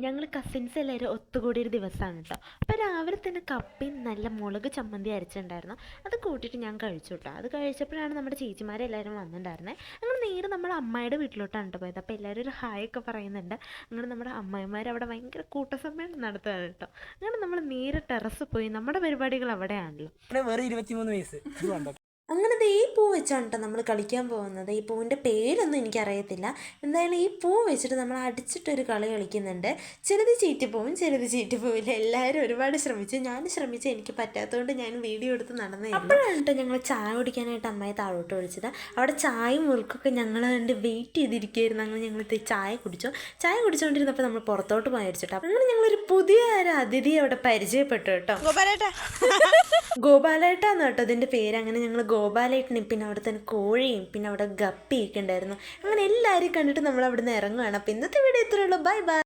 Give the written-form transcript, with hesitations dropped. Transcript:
ഞങ്ങൾ കസിൻസ് എല്ലാവരും ഒത്തുകൂടിയൊരു ദിവസമാണ് കേട്ടോ. അപ്പോൾ രാവിലെ തന്നെ കപ്പയും നല്ല മുളക് ചമ്മന്തി അരച്ചിട്ടുണ്ടായിരുന്നു. അത് കൂട്ടിയിട്ട് ഞാൻ കഴിച്ചു കേട്ടോ. അത് കഴിച്ചപ്പോഴാണ് നമ്മുടെ ചേച്ചിമാരെല്ലാവരും വന്നിട്ടുണ്ടായിരുന്നത്. അങ്ങനെ നേരെ നമ്മുടെ അമ്മായിയുടെ വീട്ടിലോട്ടാണ് കേട്ടോ പോയത്. അപ്പോൾ എല്ലാവരും ഒരു ഹായ് ഒക്കെ പറയുന്നുണ്ട്. അങ്ങനെ നമ്മുടെ അമ്മായിമാർ അവിടെ ഭയങ്കര കൂട്ടസമ്മേളനം നടത്തുകയാണ് കേട്ടോ. അങ്ങനെ നമ്മൾ നേരെ ടെറസ് പോയി. നമ്മുടെ പരിപാടികൾ അവിടെയാണല്ലോ. വേറെ 23 വയസ്സ്. അങ്ങനെ ഈ പൂ വെച്ചാണ് കേട്ടോ നമ്മൾ കളിക്കാൻ പോകുന്നത്. ഈ പൂവിൻ്റെ പേരൊന്നും എനിക്കറിയത്തില്ല. എന്തായാലും ഈ പൂ വെച്ചിട്ട് നമ്മൾ അടിച്ചിട്ടൊരു കളി കളിക്കുന്നുണ്ട്. ചിലത് ചീറ്റിപ്പോവും, ചിലത് ചീറ്റിപ്പോവില്ല. എല്ലാവരും ഒരുപാട് ശ്രമിച്ചു. ഞാൻ ശ്രമിച്ചു, എനിക്ക് പറ്റാത്തതുകൊണ്ട് ഞാൻ വീഡിയോ എടുത്ത് നടന്നേ. അപ്പോഴാണ് കേട്ടോ ഞങ്ങൾ ചായ കുടിക്കാനായിട്ട് അമ്മായി താഴോട്ട് ഒഴിച്ചത്. അവിടെ ചായയും മുറുക്കൊക്കെ ഞങ്ങൾ കണ്ട് വെയിറ്റ് ചെയ്തിരിക്കുകയായിരുന്നു. അങ്ങനെ ഞങ്ങൾ ചായ കുടിച്ചു. ചായ കുടിച്ചുകൊണ്ടിരുന്നപ്പോൾ നമ്മൾ പുറത്തോട്ട് പോയടിച്ചിട്ടോ. അങ്ങനെ ഞങ്ങളൊരു പുതിയ ഒരു അതിഥിയെ അവിടെ പരിചയപ്പെട്ടു കേട്ടോ. ഗോപാലേട്ടാന്ന് കേട്ടോ അതിൻ്റെ പേര്. അങ്ങനെ ഞങ്ങൾ ഗോപാലേട്ടനും പിന്നെ അവിടെ തന്നെ കോഴിയും പിന്നെ അവിടെ ഗപ്പിയൊക്കെ ഉണ്ടായിരുന്നു. അങ്ങനെ എല്ലാവരെയും കണ്ടിട്ട് നമ്മൾ അവിടെ നിന്ന് ഇറങ്ങുകയാണ്. അപ്പോൾ ഇന്നത്തെ വീഡിയോ ഇത്രയേ ഉള്ളൂ. Bye bye.